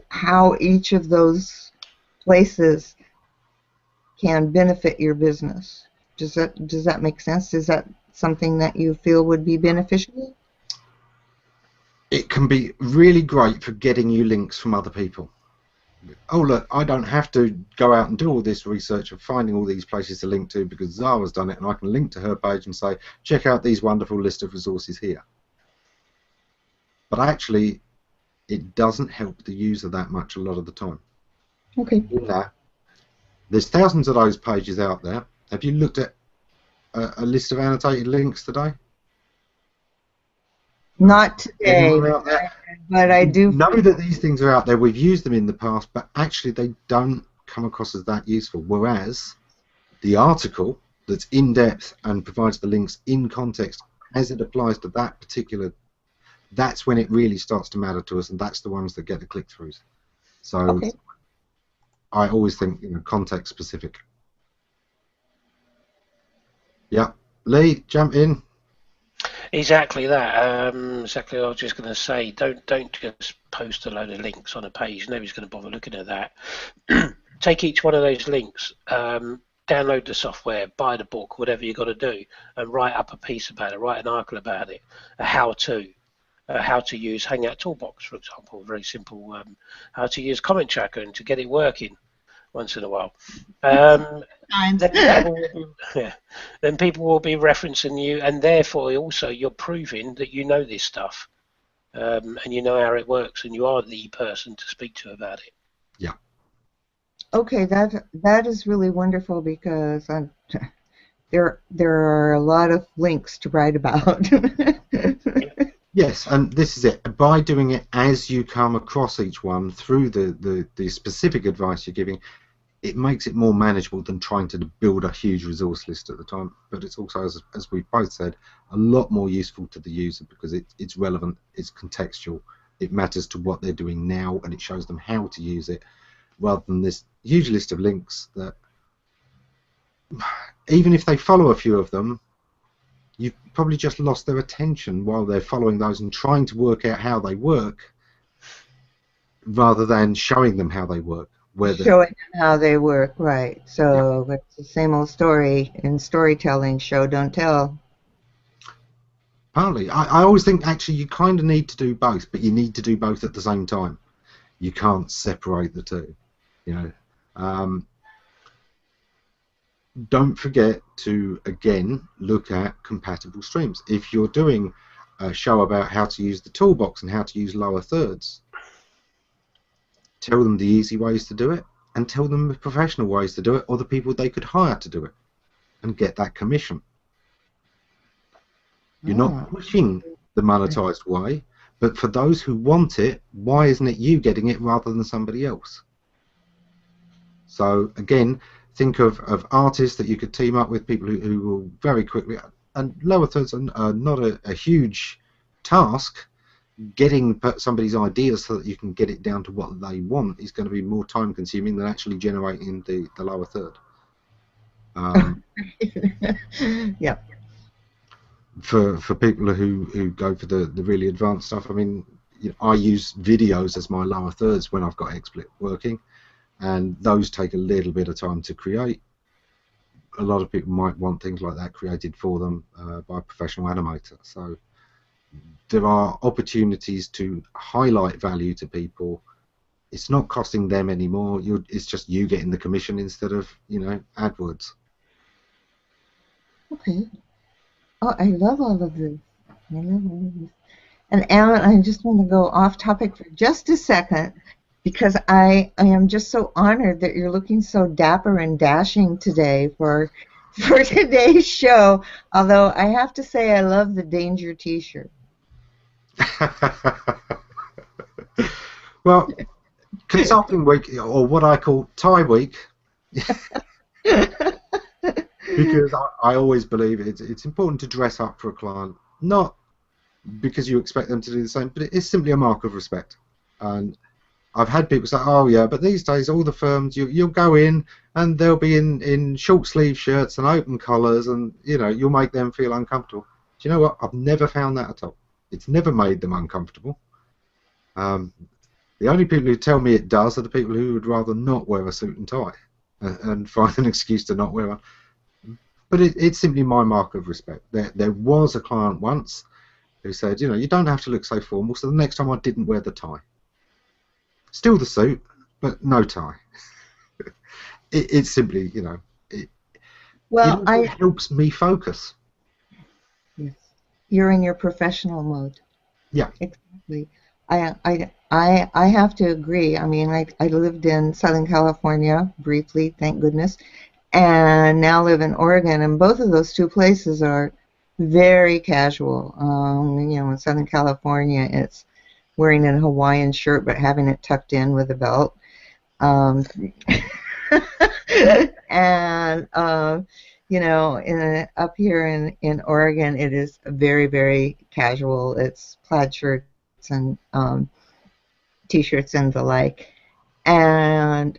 how each of those places can benefit your business. Does that make sense? Is that something that you feel would be beneficial? It can be really great for getting you links from other people. Oh look, I don't have to go out and do all this research of finding all these places to link to, because Zara's done it, and I can link to her page and say, check out these wonderful list of resources here. But actually, it doesn't help the user that much a lot of the time. Okay. In that, there's thousands of those pages out there. Have you looked at a list of annotated links today? Not today, but I do know that these things are out there. We've used them in the past, but actually they don't come across as that useful. Whereas the article that's in depth and provides the links in context as it applies to that particular, that's when it really starts to matter to us, and that's the ones that get the click-throughs. So okay. I always think context specific. Yeah, Lee, jump in. Exactly that. Exactly what I was just going to say. Don't just post a load of links on a page. Nobody's going to bother looking at that. Take each one of those links, download the software, buy the book, whatever you got to do, and write up a piece about it. Write an article about it. A how to use Hangout Toolbox, for example. Very simple. How to use Comment Tracker and to get it working once in a while. Then people will be referencing you, and therefore also you're proving that you know this stuff, and you know how it works, and you are the person to speak to about it. Yeah. Okay, that is really wonderful, because there are a lot of links to write about. Yes, and this is it. By doing it as you come across each one through the specific advice you're giving, it makes it more manageable than trying to build a huge resource list at the time. But it's also, as we've both said, a lot more useful to the user, because it's relevant, it's contextual, it matters to what they're doing now, and it shows them how to use it, rather than this huge list of links that, even if they follow a few of them, you've probably just lost their attention while they're following those and trying to work out how they work, rather than showing them how they work. Showing them how they work, right. So it's the same old story in storytelling, show, don't tell. Partly. I always think actually you kind of need to do both, but you need to do both at the same time. You can't separate the two. You know. Don't forget to, again, look at compatible streams. If you're doing a show about how to use the toolbox and how to use lower thirds, tell them the easy ways to do it, and tell them the professional ways to do it, or the people they could hire to do it, and get that commission. You're not pushing the monetized way, but for those who want it, why isn't it you getting it rather than somebody else? So again, think of artists that you could team up with, people who will very quickly, and lower thirds are not a huge task. Getting somebody's ideas so that you can get it down to what they want is going to be more time consuming than actually generating the lower third. Yeah. For people who go for the really advanced stuff, I mean, you know, I use videos as my lower thirds when I've got XSplit working, and those take a little bit of time to create. A lot of people might want things like that created for them by a professional animator. So there are opportunities to highlight value to people. It's not costing them anymore. It's just you getting the commission instead of, you know, AdWords. Okay. Oh, I love all of this. I love all of this. And Ammon, I just want to go off topic for just a second, because I am just so honored that you're looking so dapper and dashing today for today's show. Although I have to say I love the Danger T-shirt. Well, Consulting Week, or what I call Tie Week, because I always believe it's important to dress up for a client, not because you expect them to do the same, but it's simply a mark of respect. And I've had people say, oh yeah, but these days all the firms, you'll go in and they'll be in short sleeve shirts and open collars, and you know, you'll make them feel uncomfortable. Do you know what? I've never found that at all. It's never made them uncomfortable. The only people who tell me it does are the people who would rather not wear a suit and tie and find an excuse to not wear one. But it's simply my mark of respect. There was a client once who said, you know, you don't have to look so formal, so the next time I didn't wear the tie. Still the suit, but no tie. It's simply, you know, it helps me focus. Yes. You're in your professional mode. Yeah. Exactly. I have to agree. I mean, I lived in Southern California briefly, thank goodness, and now live in Oregon, and both of those two places are very casual. You know, in Southern California, it's wearing a Hawaiian shirt but having it tucked in with a belt. And you know, up here in Oregon, it is very, very casual. It's plaid shirts and t-shirts and the like. And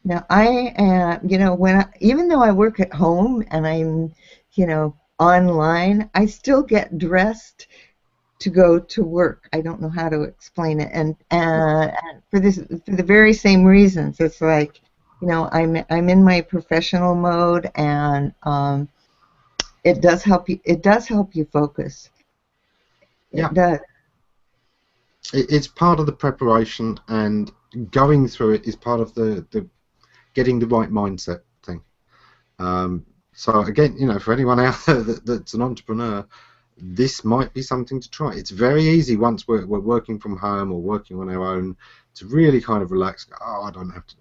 now you know, even though I work at home and I'm, you know, online, I still get dressed to go to work. I don't know how to explain it, and for the very same reasons. It's like, you know, I'm in my professional mode, and it does help you. It does help you focus. Yeah. It does. It's part of the preparation, and going through it is part of the getting the right mindset thing. So again, you know, for anyone out there that's an entrepreneur, this might be something to try. It's very easy once we're working from home or working on our own to really kind of relax. Oh, I don't have to.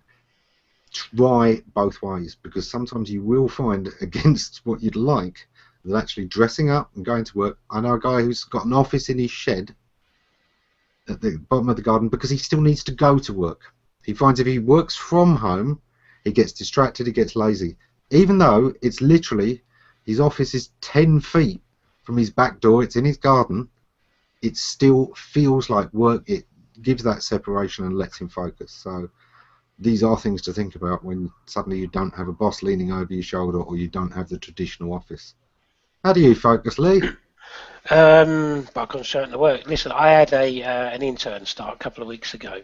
Try both ways, because sometimes you will find, against what you'd like, that actually dressing up and going to work. I know a guy who's got an office in his shed at the bottom of the garden because he still needs to go to work. He finds if he works from home, he gets distracted, he gets lazy. Even though it's literally, his office is 10 feet from his back door, it's in his garden, it still feels like work. It gives that separation and lets him focus. So these are things to think about when suddenly you don't have a boss leaning over your shoulder, or you don't have the traditional office. How do you focus, Lee? By concentrating the work. Listen, I had an intern start a couple of weeks ago.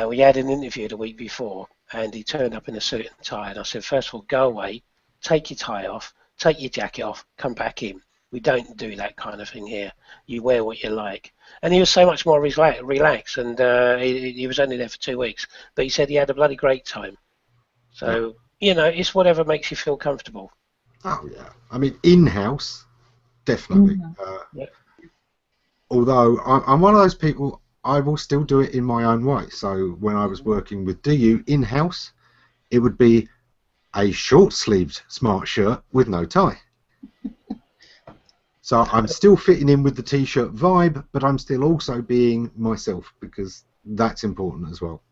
We had an interview the week before, and he turned up in a suit and tie. And I said, first of all, go away, take your tie off, take your jacket off, come back in. We don't do that kind of thing here. You wear what you like. And he was so much more relaxed, and he was only there for 2 weeks. But he said he had a bloody great time. So, it's whatever makes you feel comfortable. Oh, yeah. I mean, in-house, definitely. Yeah. Although I'm one of those people, I will still do it in my own way. So when I was working with DU in-house, it would be a short-sleeved smart shirt with no tie. So I'm still fitting in with the t-shirt vibe, but I'm still also being myself, because that's important as well.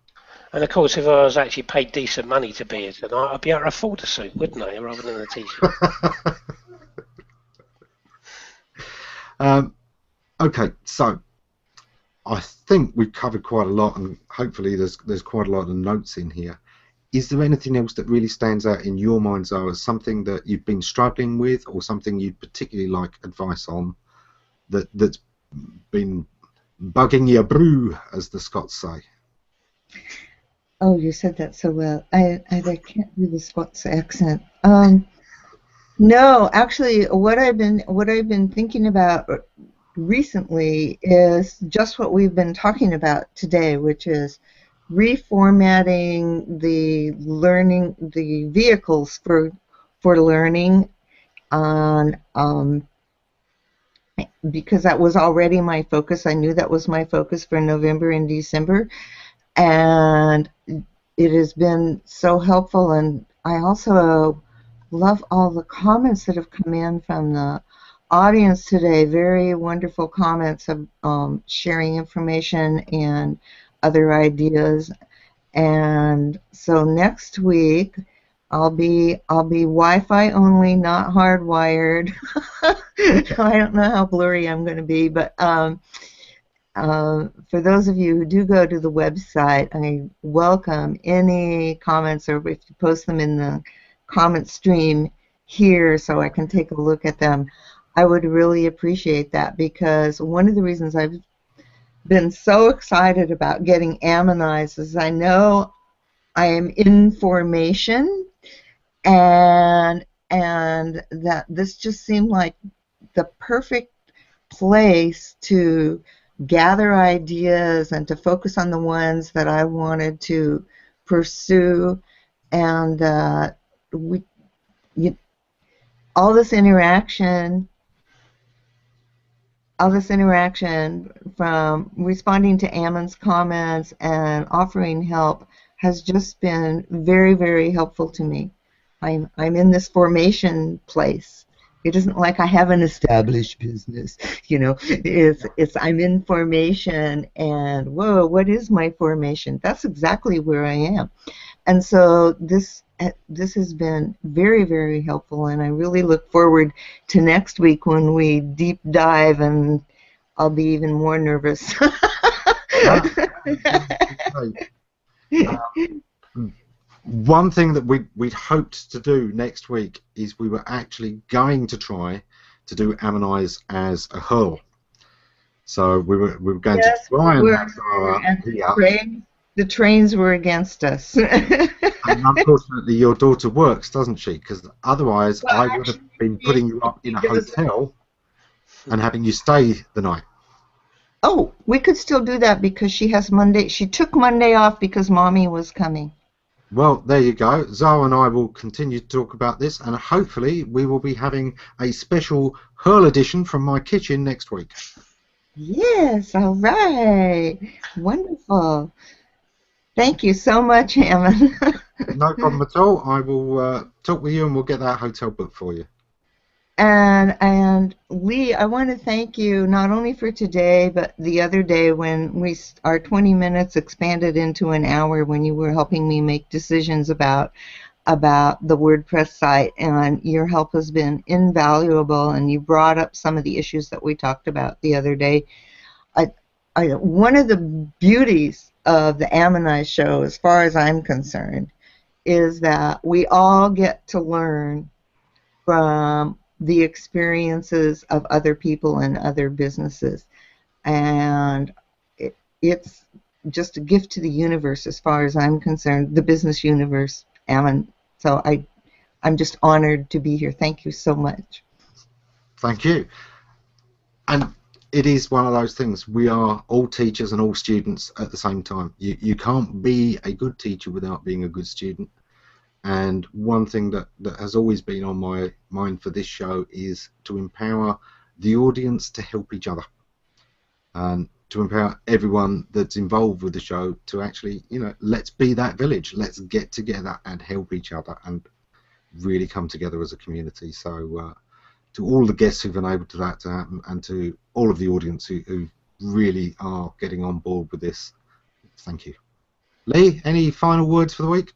And of course, if I was actually paid decent money to be here tonight, I'd be able to afford a suit, wouldn't I, rather than a t-shirt? Okay, so I think we've covered quite a lot, and hopefully there's quite a lot of notes in here. Is there anything else that really stands out in your mind, Zara, as something that you've been struggling with, or something you'd particularly like advice on that's been bugging your brew, as the Scots say? Oh, you said that so well. I can't do the Scots accent. No, actually, what I've been thinking about recently is just what we've been talking about today, which is reformatting the vehicles for learning on because that was already my focus. I knew that was my focus for November and December, and it has been so helpful. And I also love all the comments that have come in from the audience today. Very wonderful comments of sharing information and other ideas. And so next week I'll be Wi-Fi only, not hardwired. I don't know how blurry I'm going to be, but for those of you who do go to the website, I welcome any comments, or if you post them in the comment stream here so I can take a look at them. I would really appreciate that, because one of the reasons I've been so excited about getting Ammonize is I know I am in formation, and that this just seemed like the perfect place to gather ideas and to focus on the ones that I wanted to pursue, and all this interaction from responding to Ammon's comments and offering help has just been very, very helpful to me. I'm in this formation place. It isn't like I have an established business, It's I'm in formation, and whoa, what is my formation? That's exactly where I am, and so this has been very, very helpful, and I really look forward to next week when we deep dive, and I'll be even more nervous. One thing that we'd hoped to do next week is we were actually going to try to do Ammonize as a hurl. So we were going to try and have Zara here. The trains were against us. And unfortunately, your daughter works, doesn't she? Because otherwise, I would have been putting you up in a hotel and having you stay the night. Oh, we could still do that because she has Monday. She took Monday off because Mommy was coming. Well, there you go. Zara and I will continue to talk about this, and hopefully we will be having a special hurl edition from my kitchen next week. Yes, all right. Wonderful. Thank you so much, Ammon. No problem at all. I will talk with you, and we'll get that hotel booked for you. And Lee, I want to thank you not only for today, but the other day when our 20 minutes expanded into an hour when you were helping me make decisions about the WordPress site, and your help has been invaluable, and you brought up some of the issues that we talked about the other day. One of the beauties of the Ammonize show, as far as I'm concerned, is that we all get to learn from the experiences of other people and other businesses. And it's just a gift to the universe as far as I'm concerned, the business universe, Ammon. So I'm just honored to be here. Thank you so much. Thank you. And it is one of those things. We are all teachers and all students at the same time. You can't be a good teacher without being a good student. And one thing that has always been on my mind for this show is to empower the audience to help each other. And to empower everyone that's involved with the show to actually, let's be that village. Let's get together and help each other and really come together as a community. So to all the guests who've enabled that to happen, and to all of the audience who really are getting on board with this, thank you. Lee, any final words for the week?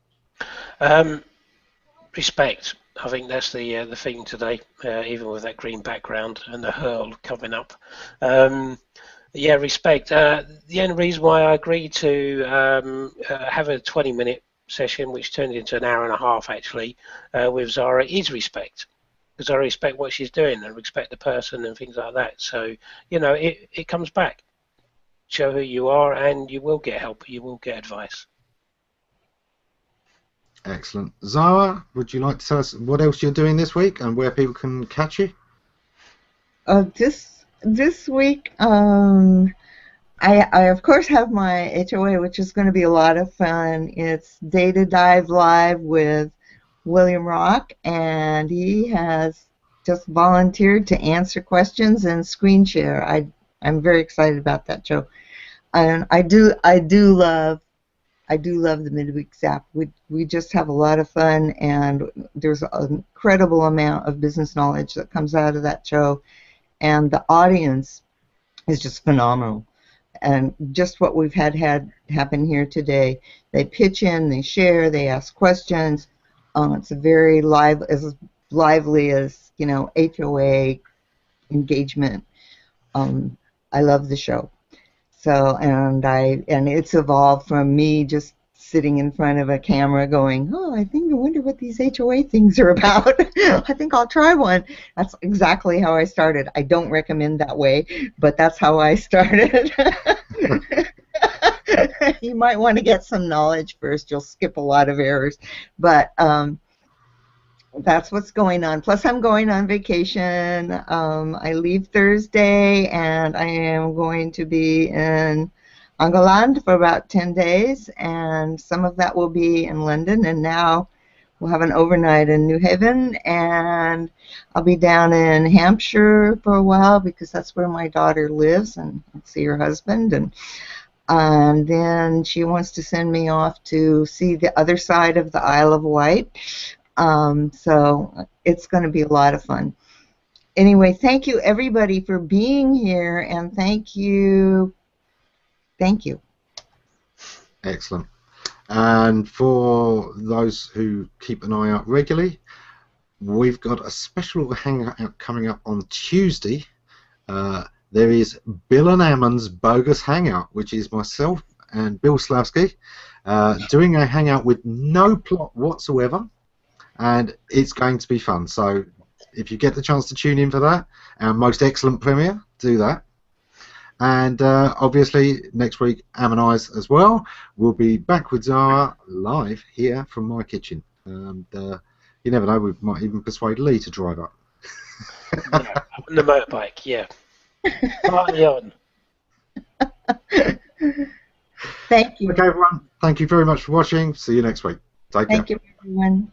Respect. I think that's the theme today, even with that green background and the hurl coming up. Yeah, respect. The only reason why I agreed to have a 20-minute session, which turned into an hour and a half actually, with Zara, is respect. Because I respect what she's doing and respect the person and things like that. So, it comes back. Show who you are and you will get help, you will get advice. Excellent. Zara, would you like to tell us what else you're doing this week and where people can catch you? This week, I of course have my HOA, which is going to be a lot of fun. It's Data Dive Live with William Rock, and he has just volunteered to answer questions and screen share. I'm very excited about that show, and I do love the midweek zap. We just have a lot of fun, and there's an incredible amount of business knowledge that comes out of that show, and the audience is just phenomenal. And just what we've had happen here today, they pitch in, they share, they ask questions. It's a very as lively as HOA engagement. I love the show. So and it's evolved from me just sitting in front of a camera going, I wonder what these HOA things are about. I think I'll try one. That's exactly how I started. I don't recommend that way, but that's how I started. You might want to get some knowledge first. You'll skip a lot of errors. But that's what's going on. Plus, I'm going on vacation. I leave Thursday, and I am going to be in Angoland for about 10 days, and some of that will be in London, and now we'll have an overnight in New Haven, and I'll be down in Hampshire for a while because that's where my daughter lives, and I'll see her husband, and then she wants to send me off to see the other side of the Isle of Wight. So it's going to be a lot of fun. Anyway, thank you everybody for being here, and thank you. Excellent. And for those who keep an eye out regularly, we've got a special hangout coming up on Tuesday. There is Bill and Ammon's Bogus Hangout, which is myself and Bill Slavsky doing a hangout with no plot whatsoever. And it's going to be fun. So if you get the chance to tune in for that, our most excellent premiere, do that. And obviously next week, Ammonize as well. We'll be back with Zara live here from my kitchen. And you never know, we might even persuade Lee to drive up. Yeah, on the motorbike, yeah. Party on. Thank you. Okay, everyone. Thank you very much for watching. See you next week. Take care. Thank you, everyone.